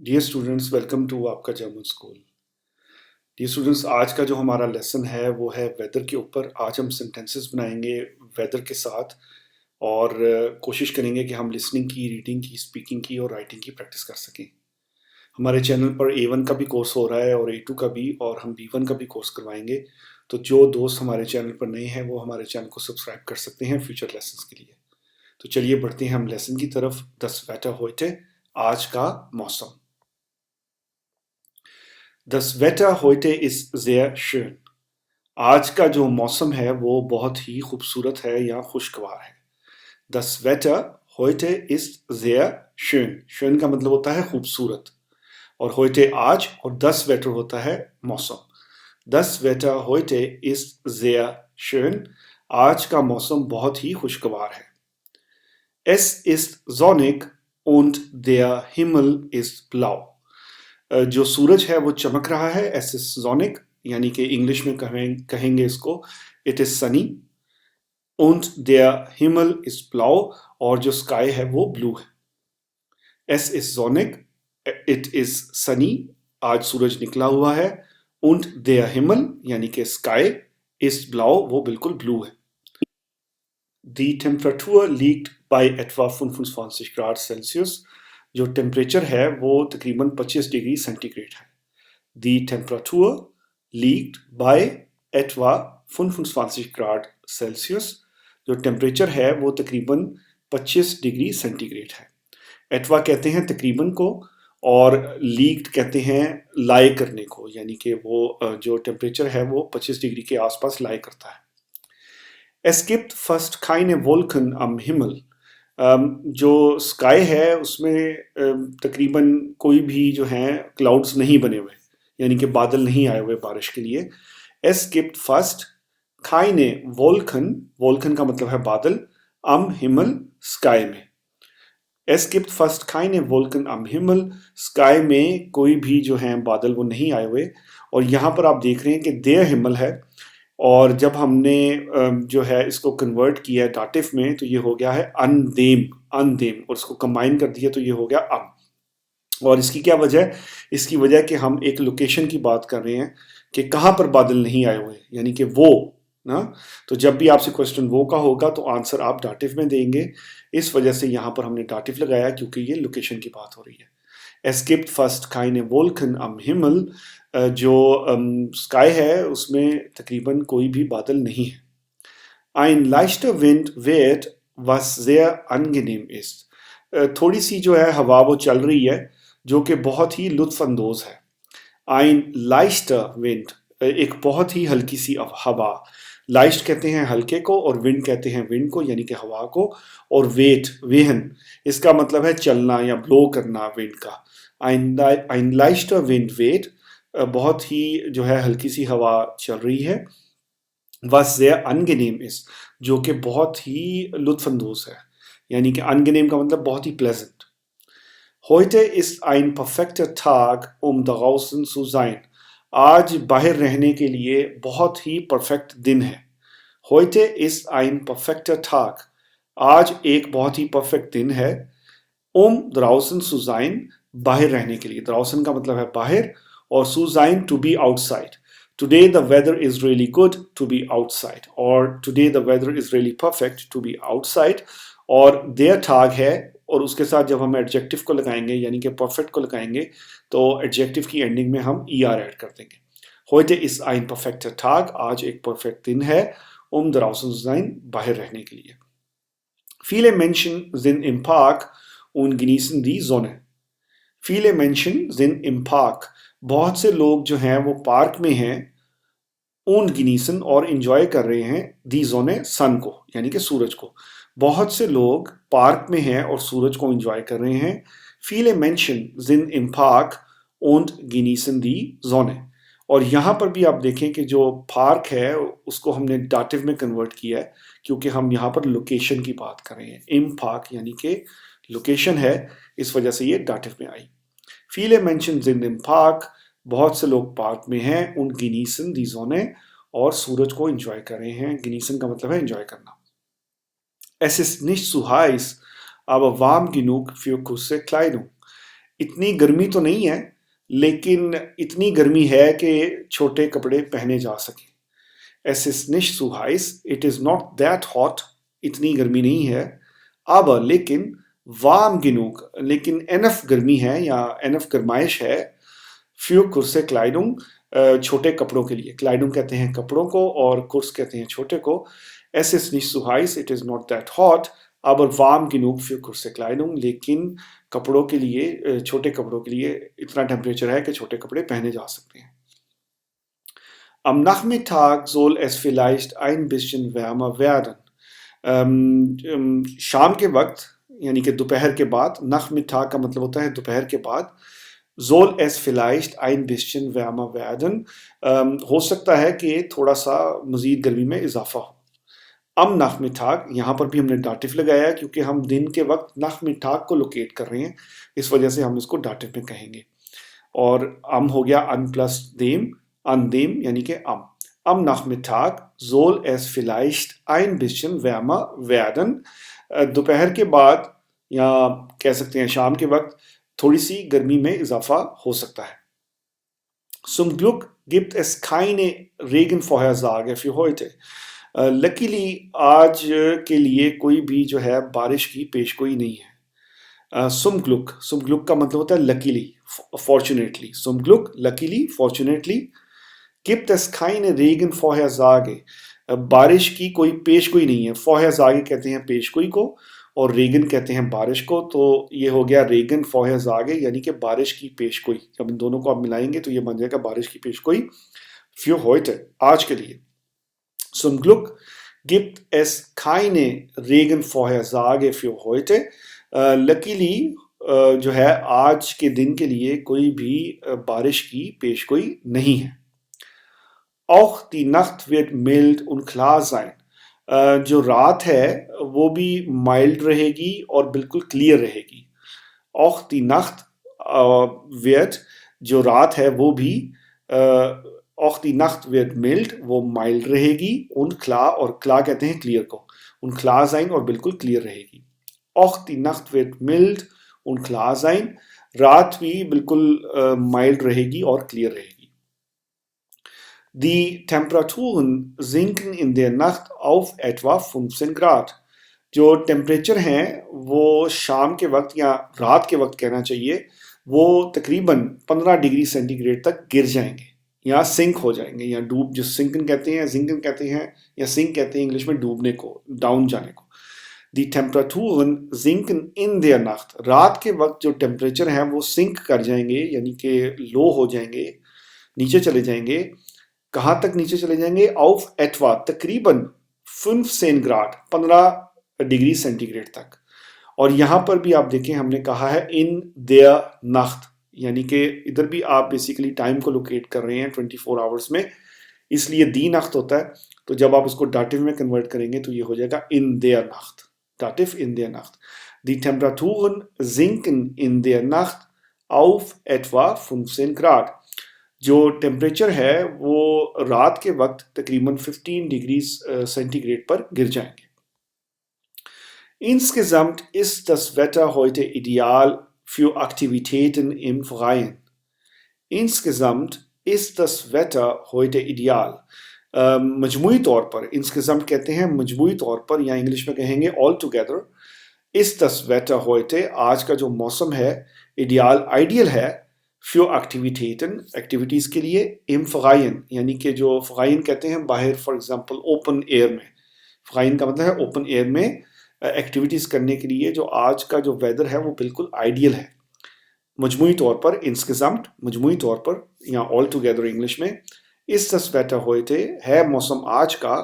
Dear students, welcome to आपका German school. Dear students, आज का जो हमारा लेसन है वो है वेदर के ऊपर। आज हम सेंटेंसेस बनाएंगे वेदर के साथ और कोशिश करेंगे कि हम लिसनिंग की, रीडिंग की, स्पीकिंग की और राइटिंग की प्रैक्टिस कर सकें। हमारे चैनल पर A1 का भी कोर्स हो रहा है और A2 का भी, और हम B1 का भी कोर्स करवाएंगे। तो जो दोस्त हमारे चैनल पर नए हैं वो हमारे चैनल को सब्सक्राइब कर सकते हैं फ्यूचर लेसन्स के लिए। तो चलिए बढ़ते हैं हम लेसन की तरफ। दस वेटर होते, आज का मौसम। Das Wetter heute ist sehr schön. आज का जो मौसम है वो बहुत ही खूबसूरत है या खुशगवार है। Das Wetter heute ist sehr schön. Schön का मतलब होता है खूबसूरत, और heute आज, और das Wetter होता है मौसम। Das Wetter heute ist sehr schön. आज का मौसम बहुत ही खुशगवार है। Es ist sonnig und der Himmel ist blau. जो सूरज है वो चमक रहा है। एस इज जोनिक, यानी कि इंग्लिश में कहेंगे इसको it is Sunny. und der Himmel ist blau, और जो स्काई है वो ब्लू है। एस इज जोनिक, इट इज सनी, आज सूरज निकला हुआ है। und der Himmel यानी कि स्काई ist blau, वो बिल्कुल ब्लू है। Die Temperatur liegt bei etwa 25 Grad Celsius. जो टेम्परेचर है वो तकरीबन 25 डिग्री सेंटीग्रेड है। Die Temperatur liegt bei etwa 25 Grad Celsius. जो टेम्परेचर है वो तकरीबन 25 डिग्री सेंटीग्रेड है। एटवा कहते हैं तकरीबन को, और लीक्ड कहते हैं लाई करने को, यानी कि वो जो टेम्परेचर है वो 25 डिग्री के आसपास लाई करता है। Es gibt fast keine Wolken am Himmel. जो स्काई है उसमें तकरीबन कोई भी जो है क्लाउड्स नहीं बने हुए, यानी कि बादल नहीं आए हुए बारिश के लिए। Es gibt fast keine Wolken, Wolken का मतलब है बादल, am Himmel स्काई में। Es gibt fast keine Wolken am Himmel, sky में कोई भी जो है बादल वो नहीं आए हुए। और यहाँ पर आप देख रहे हैं कि der Himmel है, और जब हमने जो है इसको कन्वर्ट किया है डाटिव में तो ये हो गया है अनदेम, अनदेम, और इसको कंबाइन कर दिया तो ये हो गया अम। और इसकी क्या वजह है? इसकी वजह है कि हम एक लोकेशन की बात कर रहे हैं कि कहाँ पर बादल नहीं आए हुए, यानी कि वो ना। तो जब भी आपसे क्वेश्चन वो का होगा तो आंसर आप डाटिव में देंगे। इस वजह से यहाँ पर हमने डाटिव लगाया, क्योंकि ये लोकेशन की बात हो रही है। Es gibt fast keine Wolken am Himmel, जो स्काई है उसमें तकरीबन कोई भी बादल नहीं है। Ein leichter Wind weht, was sehr angenehm ist. थोड़ी सी जो है हवा वो चल रही है जो कि बहुत ही लुत्फानंदोज है। Ein leichter Wind, एक बहुत ही हल्की सी हवा। लाइस्ट कहते हैं हल्के को, और विंड कहते हैं विंड को, यानी कि हवा को। और वेट, वेहन, इसका मतलब है चलना या ब्लो करना विंड का। ein leichter Wind weht, बहुत ही जो है हल्की सी हवा चल रही है। was sehr angenehm ist, जो कि बहुत ही लुत्फानंदोज है, यानी कि angenehm का मतलब बहुत ही pleasant। Heute ist ein perfekter Tag, um draußen zu sein. आज बाहर रहने के लिए बहुत ही परफेक्ट दिन है। Heute ist ein perfekter Tag. आज एक बहुत ही परफेक्ट दिन है। Um draußen zu sein, बाहर रहने के लिए। draußen का मतलब है बाहर, और zu sein to be outside. Today the weather is really good to be outside, और today the weather is really perfect to be outside। और der Tag है, और उसके साथ जब हम एडजेक्टिव को लगाएंगे यानी कि परफेक्ट को लगाएंगे तो एडजेक्टिव की एंडिंग में हम er ऐड कर देंगे। Heute ist ein perfekter Tag, आज एक परफेक्ट दिन है, um draußen zu sein, बाहर रहने के लिए। Viele Menschen sind im Park und genießen die Sonne. Viele Menschen sind im Park. बहुत से लोग जो हैं वो पार्क में हैं, und genießen, और इंजॉय कर रहे हैं die Sonne, सन को, यानी कि सूरज को। बहुत से लोग पार्क में हैं और सूरज को इंजॉय कर रहे हैं। Viele Menschen sind im Park und genießen die Sonne। और यहाँ पर भी आप देखें कि जो पार्क है उसको हमने डाटिव में कन्वर्ट किया है, क्योंकि हम यहाँ पर लोकेशन की बात कर रहे हैं। im Park यानी कि लोकेशन है, इस वजह से ये डाटिव में आई। Viele Menschen sind im Park, बहुत से लोग पार्क में हैं। und genießen die Sonne, और सूरज को इंजॉय कर रहे हैं। genießen का मतलब है इंजॉय करना। Es ist nicht zu heiß, aber warm genug für kurze Kleidung. इतनी गर्मी तो नहीं है, लेकिन इतनी गर्मी है कि छोटे कपड़े पहने जा सकें। Es ist nicht so heiß, it is not that hot, इतनी गर्मी नहीं है। aber लेकिन warm genug, लेकिन enough गर्मी है या enough गर्माइश है für kurze Kleidung, छोटे कपड़ों के लिए। Kleidung कहते हैं कपड़ों को और kurz कहते हैं छोटे को। Es ist nicht so heiß, it is not that hot, aber warm genug für kurze Kleidung, लेकिन कपड़ों के लिए, छोटे कपड़ों के लिए इतना टेम्परेचर है कि छोटे कपड़े पहने जा सकते हैं। Am Nachmittag soll es vielleicht ein bisschen wärmer werden. शाम के वक्त यानी कि दोपहर के बाद, Nachmittag का मतलब होता है दोपहर के बाद, soll es vielleicht ein bisschen wärmer werden, हो सकता है कि थोड़ा सा मजीद गर्मी में इजाफा हो। Am Nachmittag, यहाँ पर भी हमने दाटिफ लगाया है क्योंकि हम दिन के वक्त Nachmittag को लोकेट कर रहे हैं, इस वजह से हम इसको दाटिफ में कहेंगे। और am हो गया an plus dem, an dem यानी कि am। Am Nachmittag soll es vielleicht ein bisschen wärmer werden, दोपहर के बाद या कह सकते हैं शाम के वक्त थोड़ी सी गर्मी में इजाफा हो सकता है। Zum Glück gibt es keine Regenvorhersage für heute. Luckily आज के लिए कोई भी जो है बारिश की पेशगोई नहीं है। Zum Glück का मतलब होता है luckily, fortunately। Zum Glück, luckily, fortunately, gibt es keine Regenvorhersage, बारिश की कोई पेशगोई नहीं है। Vorhersage कहते हैं पेशगोई को और रेगन कहते हैं बारिश को, तो ये हो गया रेगन Vorhersage यानी कि बारिश की पेशगोई। जब इन दोनों को आप मिलाएंगे तो ये बन जाएगा बारिश की पेशगोई für heute, आज के लिए। Zum Glück gibt es keine Regenvorhersage für heute, luckily जो है आज के दिन के लिए कोई भी बारिश की पेशगोई नहीं है। Auch die Nacht wird mild und klar sein, जो रात है वो भी माइल्ड रहेगी और बिल्कुल क्लियर रहेगी। Auch die Nacht wird, जो रात है वो भी, auch die Nacht wird mild, वो माइल्ड रहेगी, und klar, और klar कहते हैं क्लियर को, und klar sein, और बिल्कुल क्लियर रहेगी। Auch die Nacht wird mild und klar sein, रात भी बिल्कुल माइल्ड रहेगी और क्लियर रहेगी। Die Temperaturen sinken in der Nacht auf etwa 15 Grad. जो टेम्परेचर हैं वो शाम के वक्त या रात के वक्त कहना चाहिए, वो तकरीबन 15 डिग्री सेंटीग्रेड तक गिर जाएंगे या सिंक हो जाएंगे या डूब, जो सिंकन कहते हैं, जिंकन कहते हैं या सिंक कहते हैं इंग्लिश में डूबने को, डाउन जाने को। Die Temperaturen sinken in der Nacht, रात के वक्त जो टेम्परेचर है वो सिंक कर जाएंगे यानी कि लो हो जाएंगे, नीचे चले जाएंगे। कहाँ तक नीचे चले जाएंगे? auf etwa, तकरीबन 15 ग्राड, 15 डिग्री सेंटीग्रेड तक। और यहाँ पर भी आप देखें हमने कहा है in der Nacht, यानी कि इधर भी आप बेसिकली टाइम को लोकेट कर रहे हैं 24 आवर्स में, इसलिए दी नख्त होता है। तो जब आप इसको दाटिव में कन्वर्ट करेंगे तो ये हो जाएगा in der Nacht, दाटिव in der Nacht। Die Temperaturen sinken in der Nacht auf etwa 15 grad, जो टेम्परेचर है वो रात के वक्त तकरीबन 15 डिग्री सेंटीग्रेड पर गिर जाएंगे। Insgesamt ist das Wetter heute ideal für Aktivitäten im Freien. Insgesamt ist das Wetter heute ideal. मजमूई तौर पर, insgesamt कहते हैं मजमूई तौर पर, या इंग्लिश में कहेंगे all together। ist das Wetter heute, आज का जो मौसम है, ideal, आइडियल है, für Aktivitäten, एक्टिविटीज के लिए, im Freien, यानी कि जो Freien कहते हैं बाहर, फॉर एग्जांपल ओपन एयर में। Freien का मतलब है ओपन एयर में एक्टिविटीज करने के लिए जो आज का जो वेदर है वो बिल्कुल आइडियल है। मजमूई तौर पर insgesamt, मजमूई तौर पर, या ऑल टुगेदर इंग्लिश में, ist das Wetter heute, है मौसम आज का,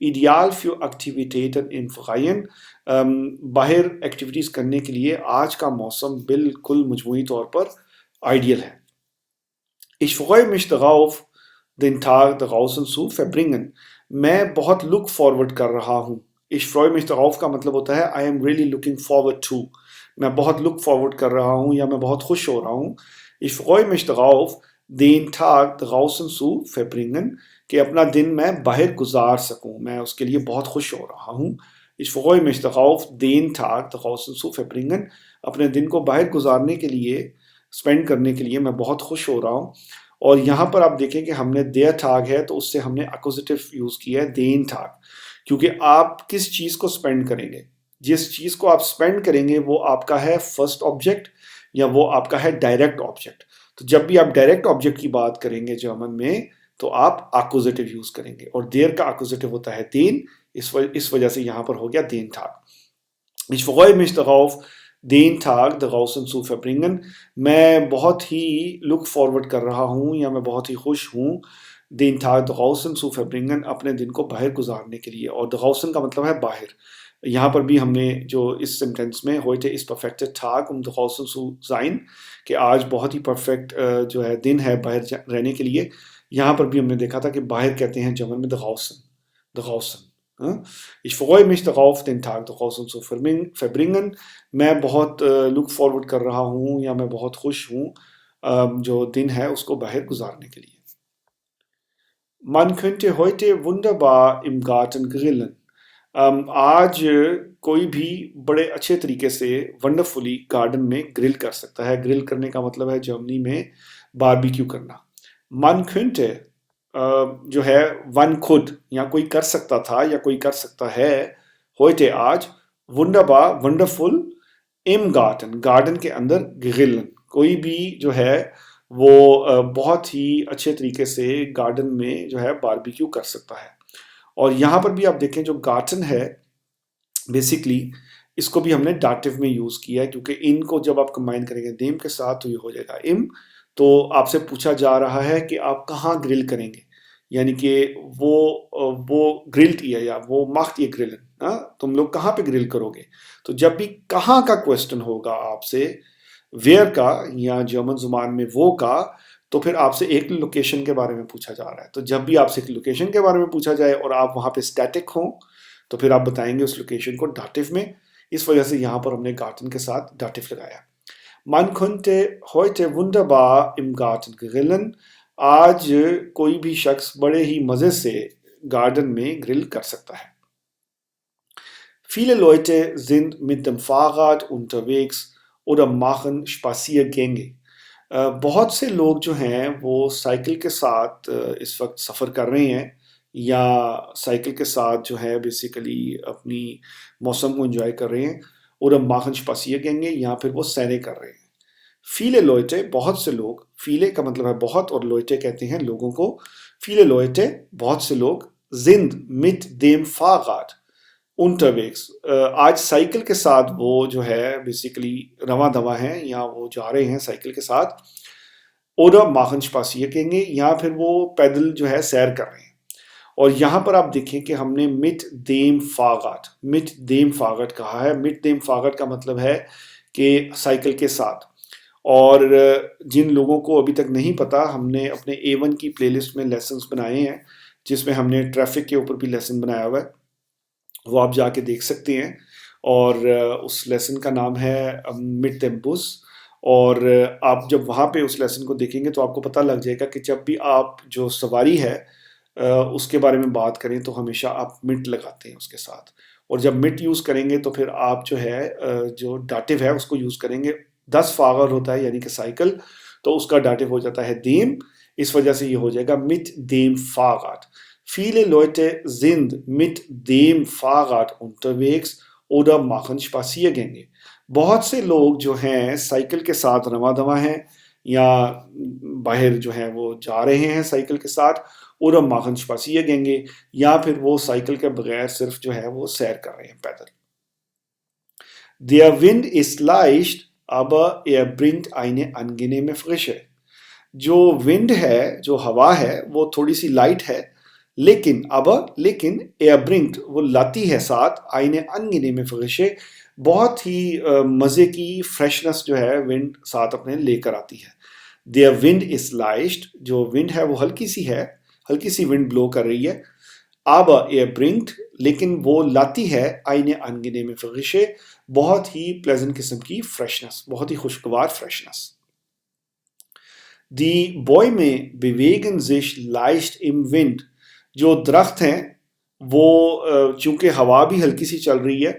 ideal für Aktivitäten im Freien, बाहर एक्टिविटीज करने के लिए आज का मौसम बिल्कुल मजमूई तौर पर आइडियल है। Ich freue mich darauf, den Tag draußen zu verbringen. मैं बहुत लुक फॉरवर्ड कर रहा हूँ। Ich freue mich darauf का मतलब होता है I am really looking forward to, मैं बहुत लुक फॉरवर्ड कर रहा हूँ या मैं बहुत खुश हो रहा हूँ। Ich freue mich darauf, den Tag draußen zu verbringen, कि अपना दिन मैं बाहर गुजार सकूँ, मैं उसके लिए बहुत खुश हो रहा हूँ। Ich freue mich darauf, den Tag draußen zu verbringen, अपने दिन को बाहर गुजारने के लिए स्पेंड करने के लिए मैं बहुत खुश हो रहा हूँ। और यहाँ पर आप देखें कि हमने देयर टाग है तो उससे हमने अक्वजिटिव यूज़ किया है देन टाग, क्योंकि आप किस चीज़ को स्पेंड करेंगे, जिस चीज़ को आप स्पेंड करेंगे वो आपका है फर्स्ट ऑब्जेक्ट या वो आपका है डायरेक्ट ऑब्जेक्ट। तो जब भी आप डायरेक्ट ऑब्जेक्ट की बात करेंगे जर्मन में तो आप अक्वजिटिव यूज़ करेंगे, और देर का अक्वजिटिव होता है देन, इस वजह से यहाँ पर हो गया then टाग। Ich freue mich darauf, den Tag draußen zu verbringen. मैं बहुत ही लुक फॉरवर्ड कर रहा हूँ या मैं बहुत ही खुश हूँ den Tag draußen zu verbringen, अपने दिन को बाहर गुजारने के लिए। और draußen का मतलब है बाहर। यहाँ पर भी हमने जो इस सेंटेंस में heute ist perfekter Tag um draußen zu sein, कि आज बहुत ही परफेक्ट जो है दिन है बाहर रहने के लिए। यहाँ पर भी हमने देखा था कि बाहर कहते हैं जर्मन में draußen, draußen। Ich freue mich darauf, den Tag draußen zu verbringen. मैं बहुत लुक फॉरवर्ड कर रहा हूँ या मैं बहुत खुश हूँ जो दिन है उसको बाहर गुजारने के लिए। Man könnte heute wunderbar im Garten grillen. आज कोई भी बड़े अच्छे तरीके से वंडरफुली गार्डन में ग्रिल कर सकता है। ग्रिल करने का मतलब है जर्मनी में बारबेक्यू करना। Man könnte जो है वन खुद या कोई कर सकता था या कोई कर सकता है heute आज वुंडरबार वंडरफुल इम गार्डन, गार्डन के अंदर ग्रिलन, कोई भी जो है वो बहुत ही अच्छे तरीके से गार्डन में जो है बारबेक्यू कर सकता है। और यहाँ पर भी आप देखें जो गार्डन है बेसिकली इसको भी हमने डाटिव में यूज़ किया है, क्योंकि इनको जब आप कंबाइन करेंगे देम के साथ तो ये हो जाएगा इम। तो आपसे पूछा जा रहा है कि आप कहाँ ग्रिल करेंगे, यानी कि वो ग्रिल्ड किया या वो माख्त ये ग्रिलन, तुम लोग कहाँ पे ग्रिल करोगे। तो जब भी कहाँ का क्वेश्चन होगा आपसे, वेयर का या जर्मन जुबान में वो का, तो फिर आपसे एक लोकेशन के बारे में पूछा जा रहा है। तो जब भी आपसे एक लोकेशन के बारे में पूछा जाए और आप वहाँ पे स्टैटिक हों तो फिर आप बताएंगे उस लोकेशन को डाटिव में। इस वजह से यहाँ पर हमने गार्डन के साथ डाटिव लगाया। Man könnte heute wunderbar im Garten grillen. आज कोई भी शख्स बड़े ही मजे से गार्डन में ग्रिल कर सकता है। Viele Leute sind mit dem Fahrrad unterwegs oder machen Spaziergänge. बहुत से लोग जो हैं वो साइकिल के साथ इस वक्त सफ़र कर रहे हैं या साइकिल के साथ जो है बेसिकली अपनी मौसम को एंजॉय कर रहे हैं। और machen Spaziergänge या फिर वो सैरें कर रहे हैं। Viele Leute बहुत से लोग, viele का मतलब है बहुत और Leute कहते हैं लोगों को। Viele Leute बहुत से लोग sind mit dem Fahrrad unterwegs, आज साइकिल के साथ वो जो है बेसिकली रवा दवा हैं या वो जा रहे हैं साइकिल के साथ। oder machen Spaziergänge या फिर वो पैदल जो है सैर कर रहे हैं। और यहाँ पर आप देखें कि हमने mit dem Fahrrad कहा है। mit dem Fahrrad का मतलब है कि साइकिल के साथ। और जिन लोगों को अभी तक नहीं पता, हमने अपने A1 की प्लेलिस्ट में लेसन्स बनाए हैं जिसमें हमने ट्रैफिक के ऊपर भी लेसन बनाया हुआ है, वो आप जाके देख सकते हैं। और उस लेसन का नाम है mit dem Bus। और आप जब वहाँ पे उस लेसन को देखेंगे तो आपको पता लग जाएगा कि जब भी आप जो सवारी है उसके बारे में बात करें तो हमेशा आप mit लगाते हैं उसके साथ। और जब mit यूज़ करेंगे तो फिर आप जो है जो डाटिव है उसको यूज़ करेंगे। 10 फागर होता है यानी कि साइकिल, तो उसका डाटिव हो जाता है देम। इस वजह से ये हो जाएगा mit dem Fahrrad। Viele Leute sind mit dem Fahrrad unterwegs oder machen Spaziergänge। बहुत से लोग जो हैं साइकिल के साथ रवा दवा हैं या बाहर जो है वो जा रहे हैं साइकिल के साथ। oder machen Spaziergänge या फिर वो साइकिल के बगैर सिर्फ जो है वो सैर कर रहे हैं पैदल। Der Wind ist leicht, aber bringt eine angenehme Frische। जो विंड है, जो हवा है, वो थोड़ी सी लाइट है, लेकिन bringt वो लाती है साथ eine angenehme Frische, बहुत ही मज़े की फ्रेशनेस जो है विंड साथ अपने लेकर आती है। Der Wind ist leicht, जो विंड है वो हल्की सी विंड ब्लो कर रही है। aber bringt लेकिन वो लाती है eine angenehme Frische, बहुत ही प्लेजेंट किस्म की फ्रेशनेस, बहुत ही खुशगवार freshness. Die Bäume bewegen sich leicht im Wind। जो दरख्त हैं वो चूंकि हवा भी हल्की सी चल रही है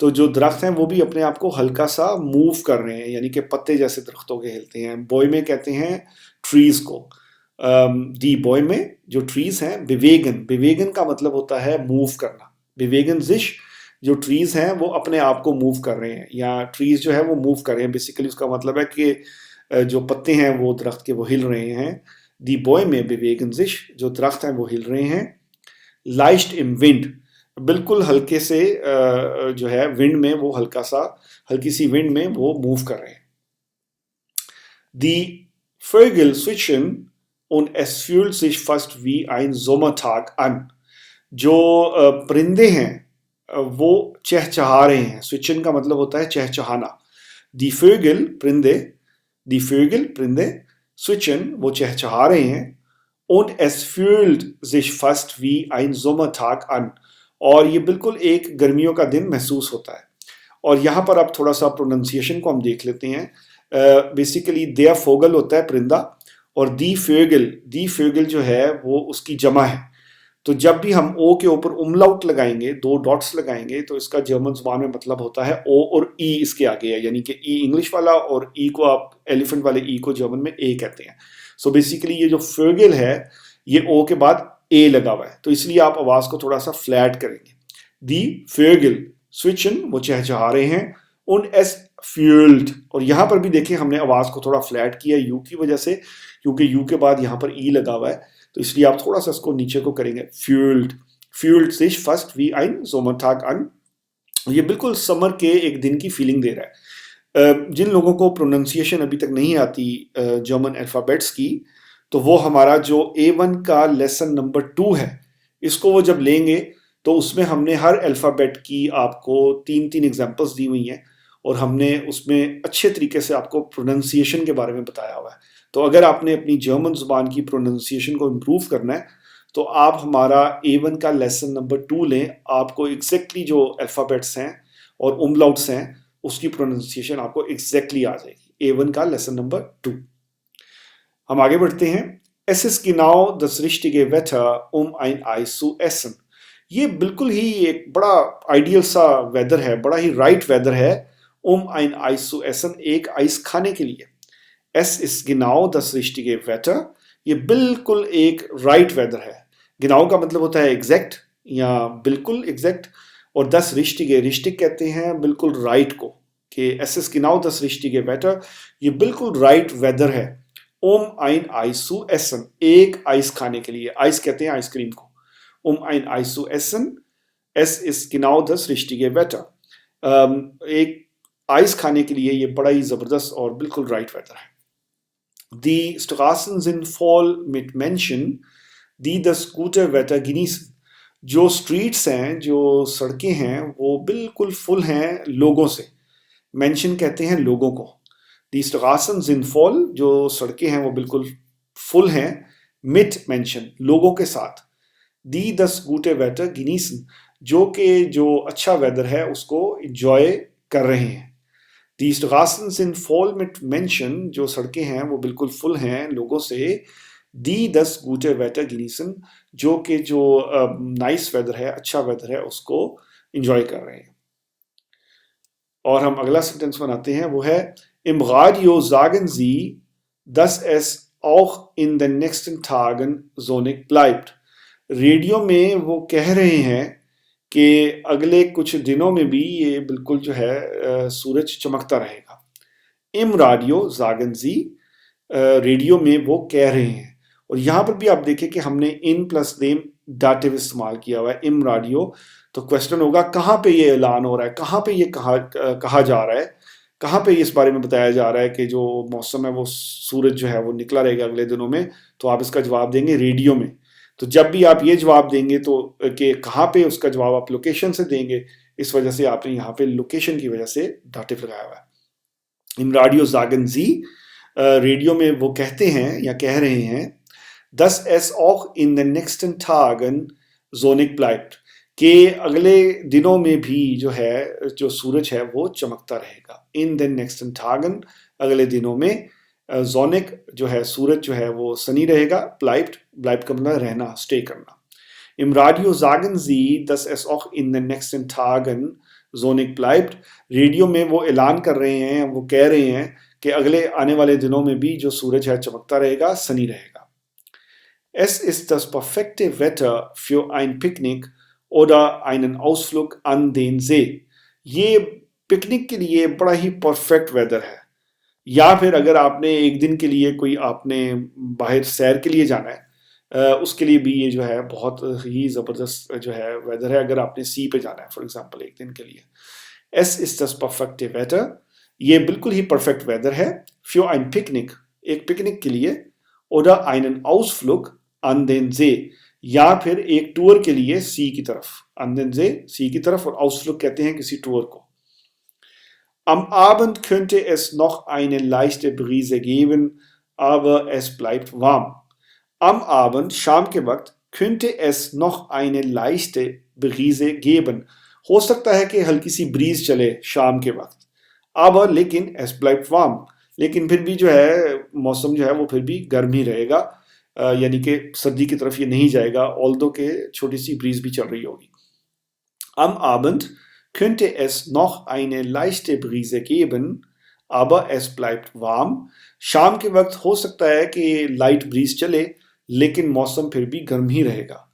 तो जो दरख्त हैं वो भी अपने आप को हल्का सा मूव कर रहे हैं, यानी कि पत्ते जैसे दरख्तों के हिलते हैं। बॉय में कहते हैं ट्रीज को, दी बॉय में जो ट्रीज हैं बिवेगन, बिवेगन का मतलब होता है मूव करना। बिवेगन जिश जो ट्रीज हैं वो अपने आप को मूव कर रहे हैं, या ट्रीज जो है वो मूव कर रहे हैं। बेसिकली उसका मतलब है कि जो पत्ते हैं वो दरख्त के वो हिल रहे हैं। दी बॉय में बिवेगन जिश जो दरख्त हैं वो हिल रहे हैं। लाइस्ट इन विंड, बिल्कुल हल्के से जो है विंड में वो हल्की सी विंड में वो मूव कर रहे हैं। दी Vögel switchen und es fühlt sich fast wie ein Sommertag an. जो परिंदे हैं वो चहचहा रहे हैं। स्विचन का मतलब होता है चहचहाना। दी Vögel परिंदे, दी Vögel परिंदे, switchen वो चहचहा रहे हैं। und es fühlt sich fast wie ein Sommertag an, और ये बिल्कुल एक गर्मियों का दिन महसूस होता है। और यहाँ पर अब थोड़ा सा प्रोनाउंसिएशन को हम देख लेते हैं। बेसिकली der Vogel होता है परिंदा, और दी Vögel जो है वो उसकी जमा है। तो जब भी हम ओ के ऊपर उमलाउट लगाएंगे, 2 डॉट्स लगाएंगे, तो इसका जर्मन जुबान में मतलब होता है ओ और ई इसके आगे है, यानी कि ई इंग्लिश वाला और ई को आप एलिफेंट वाले ई को जर्मन में ए कहते हैं। सो बेसिकली ये जो Vögel है ये ओ के बाद ए लगा हुआ है, तो इसलिए आप आवाज को थोड़ा सा फ्लैट करेंगे। दी Vögel switchen वो चहचहा रहे हैं। und es fühlt, और यहां पर भी देखें हमने आवाज को थोड़ा फ्लैट किया यू की वजह से, क्योंकि यू के बाद यहां पर ई लगा हुआ है, तो इसलिए आप थोड़ा सा इसको नीचे को करेंगे। fühlt sich fast wie ein Sommertag an, ये बिल्कुल समर के एक दिन की फीलिंग दे रहा है। जिन लोगों को प्रोनाउंसिएशन अभी तक नहीं आती जर्मन अल्फाबेट्स की, तो वो हमारा जो A1 का लेसन नंबर 2 है, इसको वो जब लेंगे तो उसमें हमने हर अल्फाबेट की आपको 3-3 एग्जांपल्स दी हुई हैं, और हमने उसमें अच्छे तरीके से आपको प्रोनाउंसिएशन के बारे में बताया हुआ है। तो अगर आपने अपनी जर्मन जुबान की प्रोनाउंसिएशन को इम्प्रूव करना है, तो आप हमारा A1 का लेसन नंबर 2 लें। आपको एग्जैक्टली जो अल्फाबेट्स हैं और उमलाउट्स हैं उसकी प्रोनाउंसिएशन आपको एग्जैक्टली आ जाएगी। A1 का लेसन नंबर 2। हम आगे बढ़ते हैं। Es ist genau das richtige Wetter, ein Eis zu essen. ये बिल्कुल ही एक बड़ा आइडियल सा वेदर है, बड़ा ही राइट वेदर है। ein Eis zu essen, एक आइस खाने के लिए। Es ist genau das richtige Wetter, ये बिल्कुल एक राइट वेदर है। genau का मतलब होता है एग्जैक्ट या बिल्कुल एग्जैक्ट, और das richtige, रिश्टिक कहते हैं बिल्कुल राइट को, कि es ist genau das richtige Wetter, ये बिल्कुल राइट वेदर है। ein Eis zu essen, एक आइस खाने के लिए। आइस कहते हैं आइसक्रीम को। ein Eis zu essen, es ist genau das richtige Wetter, एक आइस खाने के लिए ये बड़ा ही जबरदस्त और बिल्कुल राइट वेदर है। Die Straßen sind voll mit Menschen, die das gute Wetter genießen. जो स्ट्रीट्स हैं, जो सड़कें हैं, वो बिल्कुल फुल हैं लोगों से। मेंशन कहते हैं लोगों को। Die Straßen sind voll, जो सड़कें हैं वो बिल्कुल फुल हैं, mit Menschen लोगों के साथ। Die das gute Wetter genießen, जो अच्छा वेदर है उसको इंजॉय कर रहे हैं। Die Straßen sind voll mit Menschen, जो सड़कें हैं वो बिल्कुल फुल हैं लोगों से। Die das gute Wetter genießen, जो नाइस वेदर है, अच्छा वेदर है, उसको इंजॉय कर रहे हैं। और हम अगला सेंटेंस बनाते हैं, वो है Im Radio sagen sie, dass es auch in den nächsten Tagen sonnig bleibt. Radio में वो कह रहे हैं कि अगले कुछ दिनों में भी ये बिल्कुल जो है सूरज चमकता रहेगा। Im Radio sagen sie, radio में वो कह रहे हैं। और यहाँ पर भी आप देखें कि हमने इन प्लस देम दाटिव इस्तेमाल किया हुआ है, इम रेडियो। तो क्वेश्चन होगा कहाँ पे ये ऐलान हो रहा है, कहाँ पे ये कहा जा रहा है, कहाँ पे इस बारे में बताया जा रहा है कि जो मौसम है वो सूरज जो है वो निकला रहेगा अगले दिनों में। तो आप इसका जवाब देंगे रेडियो में। तो जब भी आप ये जवाब देंगे तो कि कहाँ पे, उसका जवाब आप लोकेशन से देंगे। इस वजह से आपने यहाँ पे लोकेशन की वजह से दाटिव लगाया हुआ है। Im Radio sagen sie, radio में वो कहते हैं या कह रहे हैं, dass es auch in den nächsten Tagen sonnig bleibt, कि अगले दिनों में भी जो सूरज है वो चमकता रहेगा। In den nächsten Tagen, अगले दिनों में, sonnig जो है सूरज जो है वो सनी रहेगा। bleibt का मतलब रहना, स्टे करना। Im Radio sagen sie, dass es auch in den nächsten Tagen sonnig bleibt। Radio में वो ऐलान कर रहे हैं, वो कह रहे हैं कि अगले आने वाले दिनों में भी जो सूरज है चमकता रहेगा, सनी रहेगा। Es ist das perfekte Wetter für ein Picknick oder einen Ausflug an den See। ये पिकनिक के लिए बड़ा ही परफेक्ट वेदर है। या फिर अगर आपने एक दिन के लिए कोई आपने बाहर सैर के लिए जाना है, उसके लिए भी ये जो है बहुत ही ज़बरदस्त जो है वेदर है, अगर आपने सी पे जाना है फॉर एग्जांपल एक दिन के लिए। Es ist das perfekte Wetter, ये बिल्कुल ही परफेक्ट वेदर है। für ein Picknick, एक पिकनिक के लिए। oder einen Ausflug an den See, या फिर एक टूर के लिए सी की तरफ। an den See, सी की तरफ, और Ausflug कहते हैं किसी टूर को। Am Abend könnte es noch eine leichte Brise geben, aber es bleibt warm। Am Abend, शाम के वक्त, könnte es noch eine leichte Brise geben, हो सकता है कि हल्की सी ब्रीज चले शाम के वक्त। aber लेकिन es bleibt warm, लेकिन फिर भी जो है मौसम जो है वो फिर भी गर्म ही रहेगा, यानी कि सर्दी की तरफ ये नहीं जाएगा, ऑल्दो के छोटी सी ब्रीज भी चल रही होगी। Am Abend könnte es noch eine leichte Brise geben, aber es bleibt warm। शाम के वक्त हो सकता है कि लाइट ब्रीज चले, लेकिन मौसम फिर भी गर्म ही रहेगा।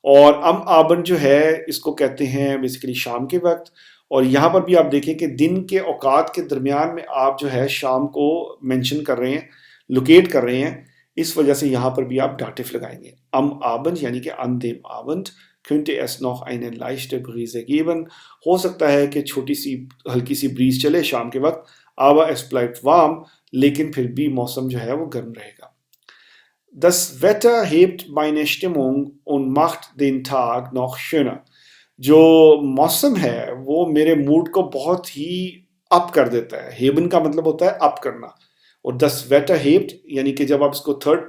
और am Abend जो है इसको कहते हैं बेसिकली शाम के वक्त। और यहाँ पर भी आप देखें कि दिन के औकात के दरमियान में आप जो है शाम को मेंशन कर रहे हैं, लोकेट कर रहे हैं, इस वजह से यहाँ पर भी आप डाटिव लगाएंगे। am Abend यानी कि an dem Abend könnte es noch eine leichte Brise geben, हो सकता है कि छोटी सी हल्की सी ब्रीज चले शाम के वक्त, aber es bleibt warm, लेकिन फिर भी मौसम जो है वो गर्म रहेगा। Das Wetter hebt meine Stimmung und macht den Tag noch schöner। जो मौसम है वो मेरे मूड को बहुत ही अप कर देता है। हेबन का मतलब होता है अप करना, और दस वेटर हेब्ड यानी कि जब आप इसको थर्ड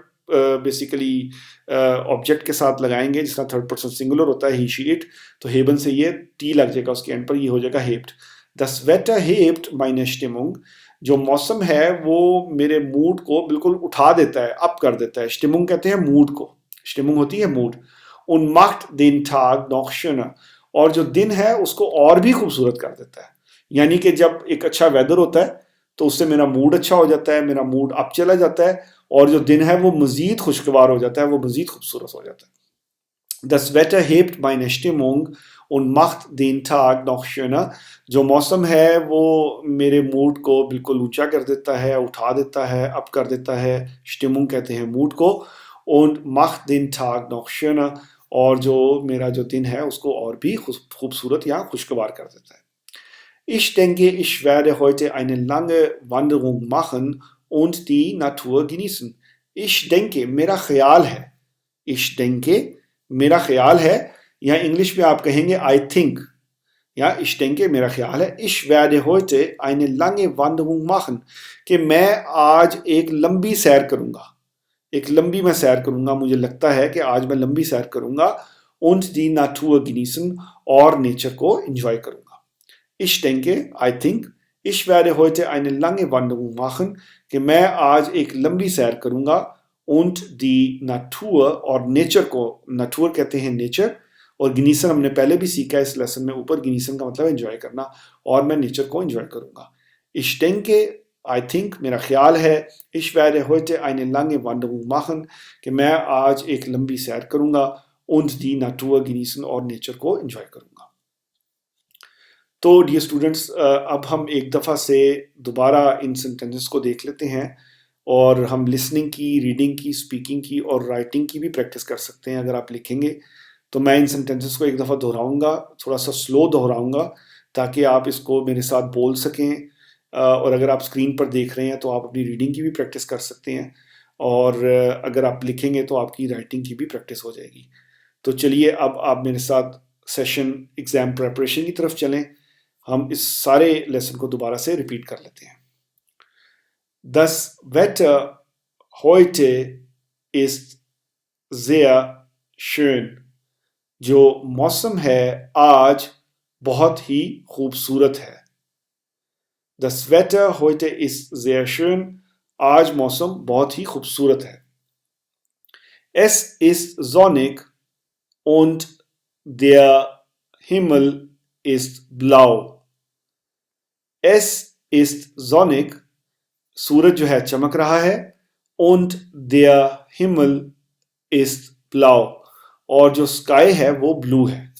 बेसिकली ऑब्जेक्ट के साथ लगाएंगे, जिसका थर्ड पर्सन सिंगुलर होता है ही शी इट, तो हेबन से ये टी लग जाएगा उसके एंड पर, ये हो जाएगा हेब्ड। दस वेटर हेब्ड meine Stimmung, जो मौसम है वो मेरे मूड को बिल्कुल उठा देता है, अप कर देता है। स्टिमुंग कहते हैं मूड को, स्टिमुंग होती है mood. und macht den Tag noch schöner, और जो दिन है उसको और भी खूबसूरत कर देता है। यानी कि जब एक अच्छा वेदर होता है तो उससे मेरा मूड अच्छा हो जाता है, मेरा मूड अप चला जाता है, और जो दिन है वो मजीद खुशगवार हो जाता है, वो मजीद खूबसूरत हो जाता है। Das Wetter hebt meine Stimmung und macht den Tag noch schöner, जो मौसम है वो मेरे मूड को बिल्कुल ऊंचा कर देता है, उठा देता है, अप कर देता है। Stimmung कहते हैं मूड को, und macht den Tag noch schöner, और जो मेरा जो दिन है उसको और भी खूबसूरत या खुशगवार कर देता है। Ich denke, ich werde heute eine lange Wanderung machen und die Natur genießen। Ich denke, मेरा ख्याल है। Ich denke, मेरा ख्याल है, या इंग्लिश में आप कहेंगे I think, या ich denke, मेरा ख्याल है। Ich werde heute eine lange Wanderung machen, कि मैं आज एक लंबी सैर करूंगा, एक लंबी मैं सैर करूंगा, मुझे लगता है कि आज मैं लंबी सैर करूंगा। und die Natur genießen, और नेचर को एंजॉय करूंगा। Ich denke, I think, ich werde heute eine lange Wanderung machen, कि मैं आज एक लंबी सैर करूंगा। und die Natur, और नेचर को, नाटूर कहते हैं नेचर, और गिनीसन हमने पहले भी सीखा इस लेसन में ऊपर, गिनीसन का मतलब एंजॉय करना, और मैं नेचर को एंजॉय करूंगा। Ich denke, I think, मेरा ख्याल है, ich werde heute eine lange Wanderung machen, कि मैं आज एक लंबी सैर करूंगा। und die Natur genießen, और नेचर को एंजॉय करूंगा। तो डियर स्टूडेंट्स, अब हम एक दफ़ा से दोबारा इन सेंटेंसेस को देख लेते हैं, और हम लिसनिंग की, रीडिंग की, स्पीकिंग की और राइटिंग की भी प्रैक्टिस कर सकते हैं। अगर आप लिखेंगे तो मैं इन सेंटेंसेस को एक दफ़ा दोहराऊंगा, थोड़ा सा स्लो दोहराऊंगा, ताकि आप इसको मेरे साथ बोल सकें। और अगर आप स्क्रीन पर देख रहे हैं तो आप अपनी रीडिंग की भी प्रैक्टिस कर सकते हैं, और अगर आप लिखेंगे तो आपकी राइटिंग की भी प्रैक्टिस हो जाएगी। तो चलिए अब आप मेरे साथ सेशन एग्ज़ाम प्रेपरेशन की तरफ चलें। हम इस सारे लेसन को दोबारा से रिपीट कर लेते हैं। Das Wetter heute ist sehr schön। जो मौसम है आज बहुत ही खूबसूरत है। Das Wetter heute ist sehr schön। आज मौसम बहुत ही खूबसूरत है। Es ist sonnig und der Himmel ist blau। Es ist sonnig, सूरज जो है चमक रहा है. Und der Himmel ist blau, और जो स्काई है वो ब्लू है.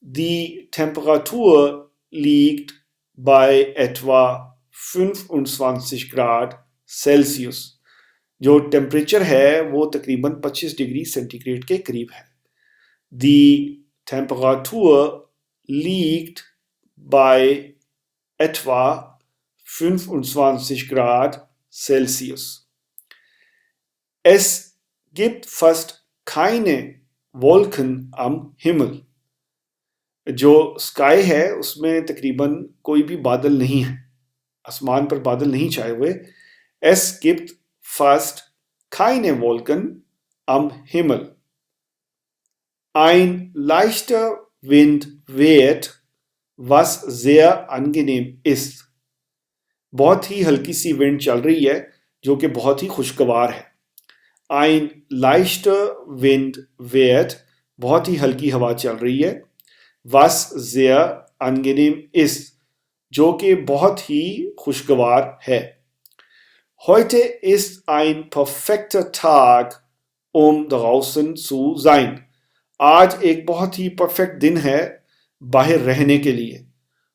Die Temperatur liegt bei etwa 25 Grad Celsius. जो टेम्परेचर है वो तकरीबन 25 डिग्री सेंटीग्रेड के करीब है. Die Temperatur liegt bei etwa 25 Grad Celsius. Es gibt fast keine Wolken am Himmel. जो स्काई है उसमें तकरीबन कोई भी बादल नहीं है, आसमान पर बादल नहीं छाए हुए. Es gibt fast keine Wolken am Himmel. Ein leichter Wind weht, was sehr angenehm ist. बहुत ही हल्की सी विंड चल रही है जो कि बहुत ही खुशगवार है. Ein leichter Wind weht, बहुत ही हल्की हवा चल रही है. Was sehr angenehm ist, जो कि बहुत ही खुशगवार है. Heute ist ein perfekter Tag, um draußen zu sein. आज एक बहुत ही परफेक्ट दिन है बाहर रहने के लिए.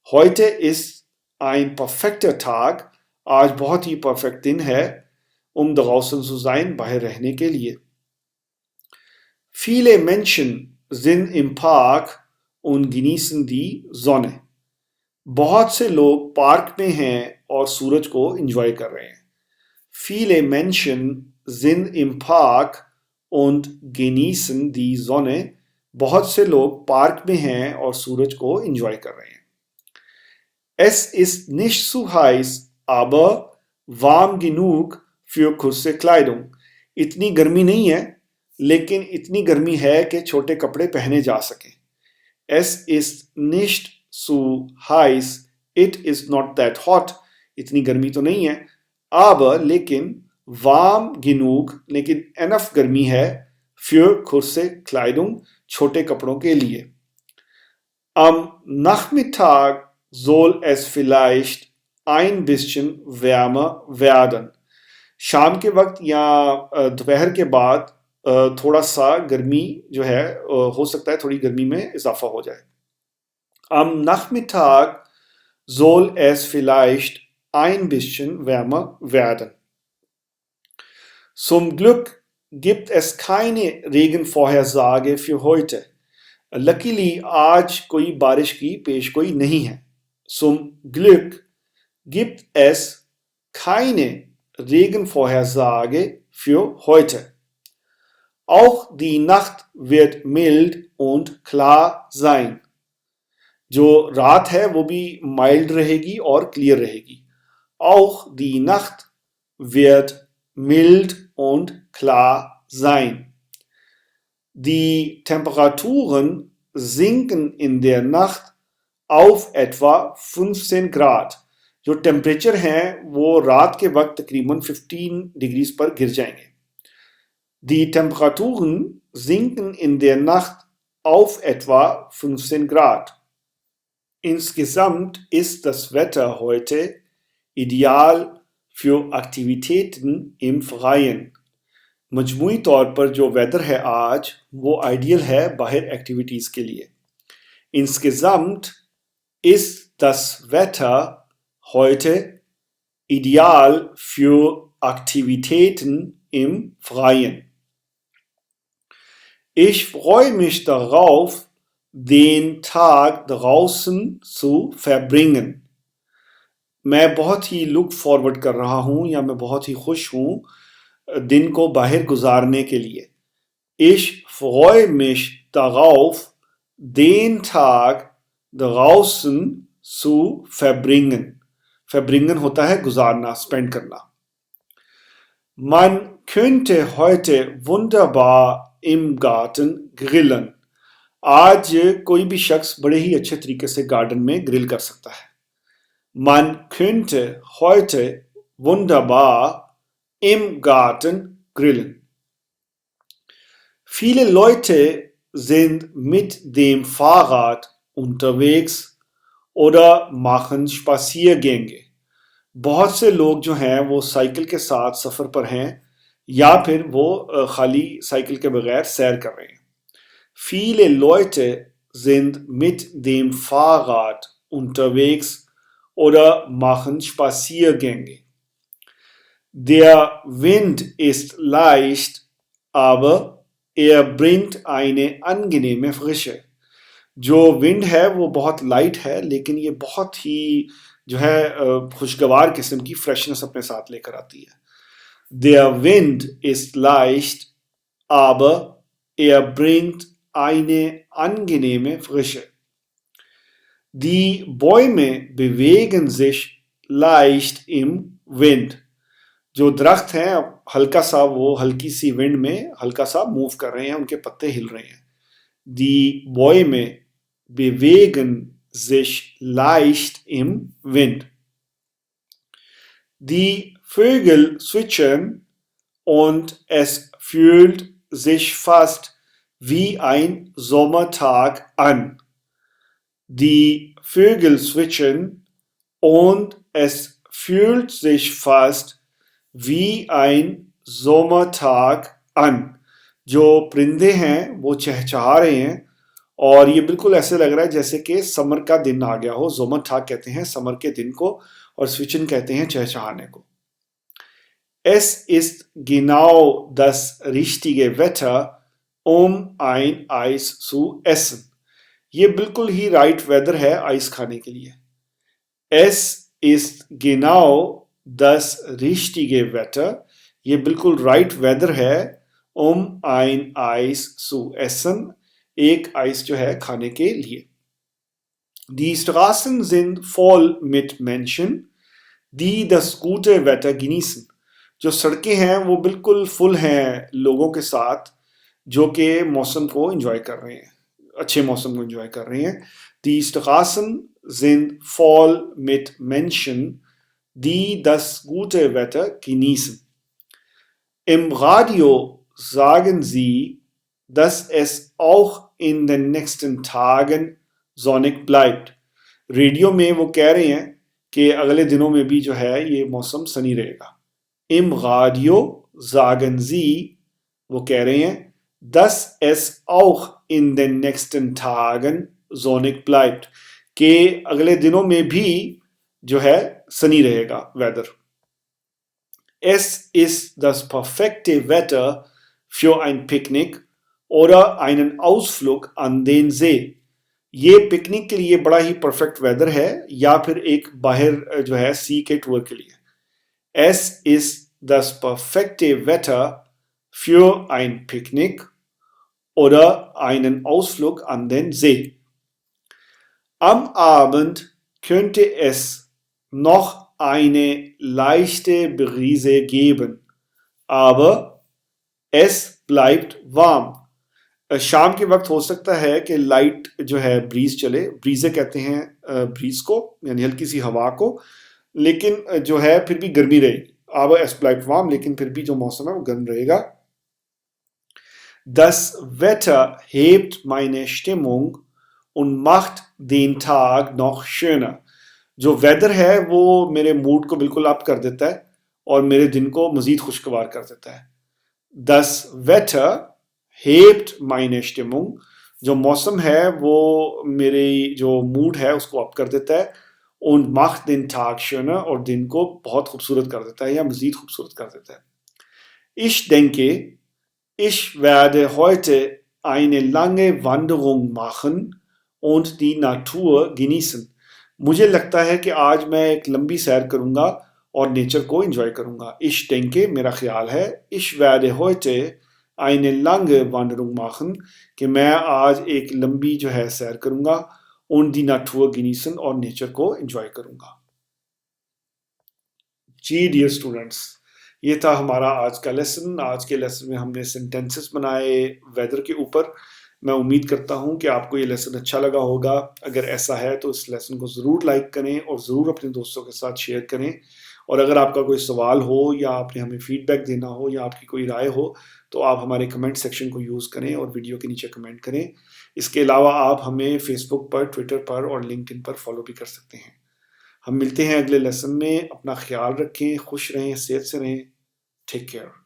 Heute ist ein perfekter Tag, आज बहुत ही परफेक्ट दिन है um draußen zu sein, बाहर रहने के लिए. Viele Menschen sind im Park und genießen die Sonne. बहुत से लोग पार्क में हैं और सूरज को एंजॉय कर रहे हैं. Viele Menschen sind im Park und genießen die Sonne. बहुत से लोग पार्क में हैं और सूरज को एंजॉय कर रहे हैं. Es ist nicht zu heiß, aber warm genug für kurze Kleidung. इतनी गर्मी नहीं है लेकिन इतनी गर्मी है कि छोटे कपड़े पहने जा सकें. Es ist nicht zu heiß, it is not that hot. इतनी गर्मी तो नहीं है. Aber लेकिन warm genug, लेकिन enough गर्मी है für kurze Kleidung, छोटे कपड़ों के लिए. Am Nachmittag soll es vielleicht ein bisschen wärmer werden. शाम के वक्त या दोपहर के बाद थोड़ा सा गर्मी जो है हो सकता है थोड़ी गर्मी में इजाफा हो जाए. Am Nachmittag soll es vielleicht ein bisschen wärmer werden. Zum Glück gibt es keine Regenvorhersage für heute. Luckily आज कोई बारिश की पेशगोई नहीं है. Zum Glück gibt es keine Regenvorhersage für heute. Auch die Nacht wird mild und klar sein. जो रात है वो भी माइल्ड रहेगी और क्लियर रहेगी. Auch die Nacht wird mild und klar sein. Die Temperaturen sinken in der Nacht auf etwa 15 Grad. जो temperature हैं वो रात के वक्त तकरीबन 15 डिग्रीज पर गिर जाएंगे. Die Temperaturen sinken in der Nacht auf etwa 15 Grad. Insgesamt ist das Wetter heute ideal für Aktivitäten im Freien. मजमूई तौर पर जो वेदर है आज वो आइडियल है बाहर एक्टिविटीज के लिए. Insgesamt ist das Wetter heute ideal für Aktivitäten im Freien. Ich freue mich darauf, den Tag draußen zu verbringen. मैं बहुत ही लुक फॉरवर्ड कर रहा हूँ या मैं बहुत ही खुश हूँ दिन को बाहर गुजारने के लिए. Ich freue mich darauf, den Tag draußen zu verbringen. Verbringen होता है गुजारना, स्पेंड करना. Man könnte heute wunderbar im Garten grillen. आज कोई भी शख्स बड़े ही अच्छे तरीके से गार्डन में ग्रिल कर सकता है. Man könnte heute wunderbar im Garten grillen. Viele Leute sind mit dem Fahrrad unterwegs oder machen Spaziergänge। बहुत से लोग जो हैं वो साइकिल के साथ सफर पर हैं या फिर वो खाली साइकिल के बगैर सैर कर रहे हैं। Viele Leute sind mit dem Fahrrad unterwegs oder machen Spaziergänge। Der Wind ist leicht, aber er bringt eine angenehme Frische। जो विंड है वो बहुत लाइट है लेकिन ये बहुत ही जो है खुशगवार किस्म की फ्रेशनेस अपने साथ लेकर आती है। Der Wind ist leicht, aber er bringt eine angenehme Frische। Die Bäume bewegen sich leicht im Wind। जो दरख्त हैं हल्का सा वो हल्की सी विंड में हल्का सा मूव कर रहे हैं, उनके पत्ते हिल रहे हैं। Die Bäume bewegen sich leicht im Wind। Die Vögel zwitschern und es fühlt sich fast wie ein Sommertag an। Die Vögel zwitschern und es fühlt sich fast wie ein Sommertag an। जो परिंदे हैं वो चहचहा रहे हैं और ये बिल्कुल ऐसे लग रहा है जैसे कि समर का दिन आ गया हो। Sommertag कहते हैं समर के दिन को और स्विचन कहते हैं चहचहाने को। Es ist genau das richtige Wetter, um ein Eis zu essen। ये बिल्कुल ही राइट वेदर है आइस खाने के लिए। Es ist genau das richtige Wetter, ये बिल्कुल राइट वेदर है um ein Eis zu essen, एक आइस जो है खाने के लिए। Die Straßen sind voll mit Menschen, die das gute Wetter genießen। जो सड़कें हैं वो बिल्कुल फुल हैं लोगों के साथ जो कि मौसम को एंजॉय कर रहे हैं, अच्छे मौसम को एंजॉय कर रहे हैं। Die Straßen sind voll mit Menschen, die das gute Wetter genießen। Im Radio sagen sie, dass es auch in den nächsten Tagen sonnig bleibt। Radio में वो कह रहे हैं कि अगले दिनों में भी जो है ये मौसम सनी रहेगा। Im Radio sagen sie, वो कह रहे हैं, dass es auch in den nächsten Tagen sonnig bleibt, कि अगले दिनों में भी जो है सनी रहेगा weather. Es ist das perfekte Wetter für ein Picknick oder einen Ausflug an den See। ये पिकनिक के लिए बड़ा ही परफेक्ट वेदर है या फिर एक बाहर जो है सी के टूर के लिए। Es ist das perfekte Wetter für ein Picknick oder einen Ausflug an den See। Am Abend könnte es noch eine leichte Brise geben, aber es bleibt warm। शाम के वक्त हो सकता है कि लाइट जो है ब्रीज चले, ब्रीजे कहते हैं ब्रीज को यानी हल्की सी हवा को, लेकिन जो है फिर भी गर्मी रहेगी। aber es bleibt warm, लेकिन फिर भी जो मौसम है वो गर्म रहेगा। Das Wetter hebt meine Stimmung und macht den Tag noch schöner। जो वेदर है वो मेरे मूड को बिल्कुल अप कर देता है और मेरे दिन को मजीद खुशगवार कर देता है। Das Wetter hebt meine Stimmung, जो मौसम है वो मेरी जो मूड है उसको अप कर देता है। und macht den Tag schöner, और दिन को बहुत खूबसूरत कर देता है या मजीद खूबसूरत कर देता है। Ich denke, ich werde heute eine lange Wanderung machen und die Natur genießen। मुझे लगता है कि आज मैं एक लंबी सैर करूंगा और नेचर को एंजॉय करूंगा। Ich denke, मेरा ख्याल है, ich werde heute eine lange Wanderung machen, कि मैं आज एक लंबी जो है सैर करूंगा und die Natur genießen, और नेचर को एंजॉय करूंगा। जी डियर स्टूडेंट्स, ये था हमारा आज का लेसन। आज के लेसन में हमने सेंटेंसेस बनाए वेदर के ऊपर। मैं उम्मीद करता हूँ कि आपको ये लेसन अच्छा लगा होगा। अगर ऐसा है तो इस लेसन को ज़रूर लाइक करें और ज़रूर अपने दोस्तों के साथ शेयर करें और अगर आपका कोई सवाल हो या आपने हमें फीडबैक देना हो या आपकी कोई राय हो तो आप हमारे कमेंट सेक्शन को यूज़ करें और वीडियो के नीचे कमेंट करें। इसके अलावा आप हमें फेसबुक पर, ट्विटर पर और लिंक्डइन पर फॉलो भी कर सकते हैं। हम मिलते हैं अगले लेसन में। अपना ख्याल रखें, खुश रहें, सेहत से रहें। Take care.